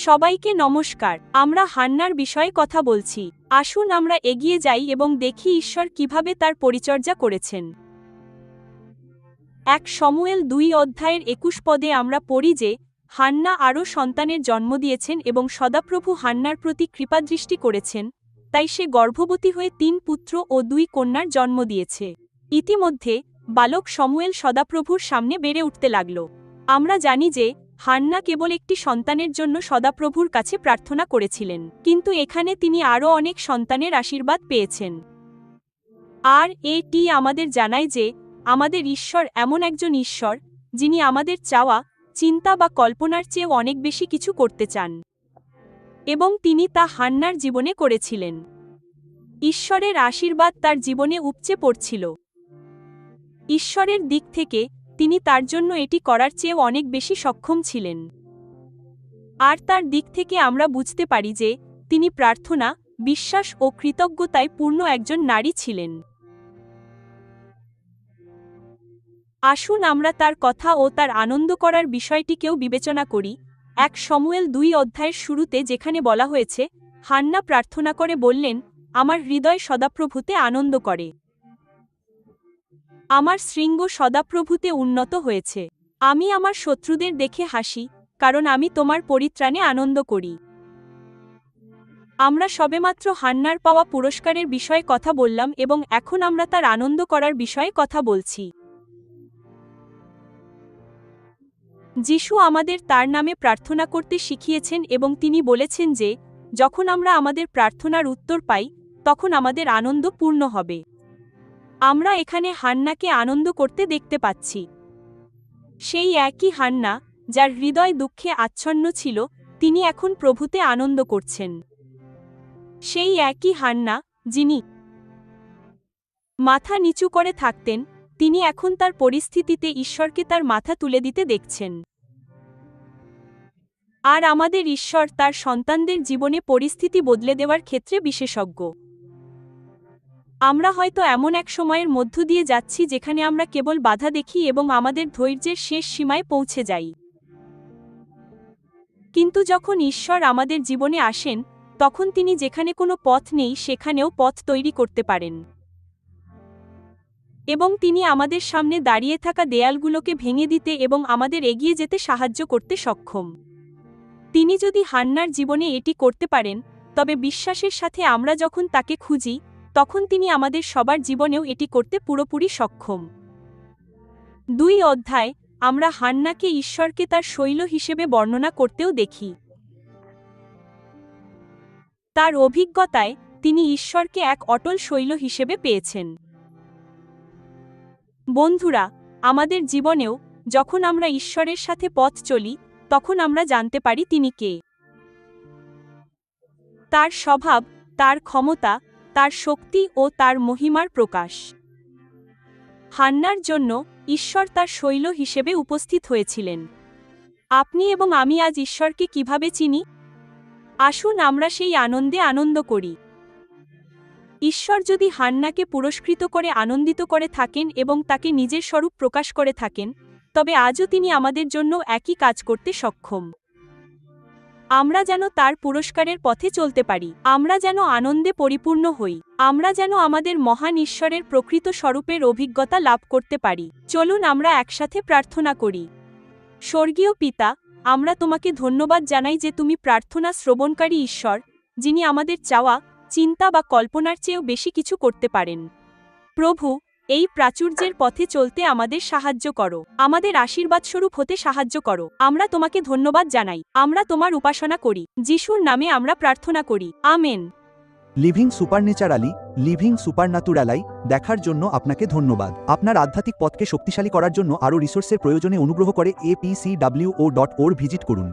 সবাইকে নমস্কার। আমরা হান্নার বিষয়ে কথা বলছি। আসুন আমরা এগিয়ে যাই এবং দেখি ঈশ্বর কিভাবে তার পরিচর্যা করেছেন। 1 শমূয়েল 2 অধ্যায়ের 21 পদে আমরা পড়ি যে হান্না আরও সন্তানের জন্ম দিয়েছেন এবং সদাপ্রভু হান্নার প্রতি কৃপাদৃষ্টি করেছেন, তাই সে গর্ভবতী হয়ে 3 পুত্র ও 2 কন্যার জন্ম দিয়েছে। ইতিমধ্যে বালক শমূয়েল সদাপ্রভুর সামনে বেড়ে উঠতে লাগল। আমরা জানি যে হান্না কেবল একটি সন্তানের জন্য সদাপ্রভুর কাছে প্রার্থনা করেছিলেন, কিন্তু এখানে তিনি আরও অনেক সন্তানের আশীর্বাদ পেয়েছেন। আর এটি আমাদের জানায় যে আমাদের ঈশ্বর এমন একজন ঈশ্বর যিনি আমাদের চাওয়া, চিন্তা বা কল্পনার চেয়েও অনেক বেশি কিছু করতে চান, এবং তিনি তা হান্নার জীবনে করেছিলেন। ঈশ্বরের আশীর্বাদ তার জীবনে উপচে পড়ছিল। ঈশ্বরের দিক থেকে তিনি তার জন্য এটি করার চেয়েও অনেক বেশি সক্ষম ছিলেন। আর তার দিক থেকে আমরা বুঝতে পারি যে তিনি প্রার্থনা, বিশ্বাস ও কৃতজ্ঞতায় পূর্ণ একজন নারী ছিলেন। আসুন আমরা তার কথা ও তার আনন্দ করার বিষয়টিকেও বিবেচনা করি। 1 শমূয়েল 2 অধ্যায়ের শুরুতে যেখানে বলা হয়েছে, হান্না প্রার্থনা করে বললেন, আমার হৃদয় সদাপ্রভুতে আনন্দ করে, আমার শৃঙ্গ সদাপ্রভুতে উন্নত হয়েছে। আমি আমার শত্রুদের দেখে হাসি, কারণ আমি তোমার পরিত্রাণে আনন্দ করি। আমরা সবেমাত্র হান্নার পাওয়া পুরস্কারের বিষয়ে কথা বললাম এবং এখন আমরা তার আনন্দ করার বিষয়ে কথা বলছি। যিশু আমাদের তার নামে প্রার্থনা করতে শিখিয়েছেন এবং তিনি বলেছেন যে যখন আমরা আমাদের প্রার্থনার উত্তর পাই তখন আমাদের আনন্দ পূর্ণ হবে। আমরা এখানে হান্নাকে আনন্দ করতে দেখতে পাচ্ছি। সেই একই হান্না যার হৃদয় দুঃখে আচ্ছন্ন ছিল, তিনি এখন প্রভুতে আনন্দ করছেন। সেই একই হান্না যিনি মাথা নিচু করে থাকতেন, তিনি এখন তার পরিস্থিতিতে ঈশ্বরকে তার মাথা তুলে দিতে দেখছেন। আর আমাদের ঈশ্বর তার সন্তানদের জীবনে পরিস্থিতি বদলে দেওয়ার ক্ষেত্রে বিশেষজ্ঞ। আমরা হয়তো এমন এক সময়ের মধ্য দিয়ে যাচ্ছি যেখানে আমরা কেবল বাধা দেখি এবং আমাদের ধৈর্যের শেষ সীমায় পৌঁছে যাই। কিন্তু যখন ঈশ্বর আমাদের জীবনে আসেন, তখন তিনি যেখানে কোনো পথ নেই সেখানেও পথ তৈরি করতে পারেন, এবং তিনি আমাদের সামনে দাঁড়িয়ে থাকা দেয়ালগুলোকে ভেঙে দিতে এবং আমাদের এগিয়ে যেতে সাহায্য করতে সক্ষম। তিনি যদি হান্নার জীবনে এটি করতে পারেন, তবে বিশ্বাসের সাথে আমরা যখন তাকে খুঁজি, তখন তিনি আমাদের সবার জীবনেও এটি করতে পুরোপুরি সক্ষম। 2 অধ্যায় আমরা হান্নাকে ঈশ্বরকে তার শৈল হিসেবে বর্ণনা করতেও দেখি। তার অভিজ্ঞতায় তিনি ঈশ্বরকে এক অটল শৈল হিসেবে পেয়েছেন। বন্ধুরা, আমাদের জীবনেও যখন আমরা ঈশ্বরের সাথে পথ চলি, তখন আমরা জানতে পারি তিনি কে। তার স্বভাব, তার ক্ষমতা, তার শক্তি ও তার মহিমার প্রকাশ। হান্নার জন্য ঈশ্বর তার শৈল হিসেবে উপস্থিত হয়েছিলেন। আপনি এবং আমি আজ ঈশ্বরকে কিভাবে চিনি? আসুন আমরা সেই আনন্দে আনন্দ করি। ঈশ্বর যদি হান্নাকে পুরস্কৃত করে আনন্দিত করে থাকেন এবং তাকে নিজের স্বরূপ প্রকাশ করে থাকেন, তবে আজও তিনি আমাদের জন্য একই কাজ করতে সক্ষম। আমরা যেন তার পুরস্কারের পথে চলতে পারি, আমরা যেন আনন্দে পরিপূর্ণ হই, আমরা যেন আমাদের মহান ঈশ্বরের প্রকৃত স্বরূপের অভিজ্ঞতা লাভ করতে পারি। চলুন আমরা একসাথে প্রার্থনা করি। স্বর্গীয় পিতা, আমরা তোমাকে ধন্যবাদ জানাই যে তুমি প্রার্থনা শ্রবণকারী ঈশ্বর, যিনি আমাদের চাওয়া, চিন্তা বা কল্পনার চেয়েও বেশি কিছু করতে পারেন। প্রভু, এই প্রাচুর্যের পথে চলতে আমাদের সাহায্য করো, আমাদের আশীর্বাদস্বরূপ হতে সাহায্য করো। আমরা তোমাকে ধন্যবাদ জানাই, আমরা তোমার উপাসনা করি। যিশুর নামে আমরা প্রার্থনা করি, আমেন। লিভিং সুপারন্যাচারালি, লিভিং সুপারন্যাতুরালাই দেখার জন্য আপনাকে ধন্যবাদ। আপনার আধ্যাত্মিক পথকে শক্তিশালী করার জন্য আরও রিসোর্সের প্রয়োজনে অনুগ্রহ করে apcwo.org ভিজিট করুন।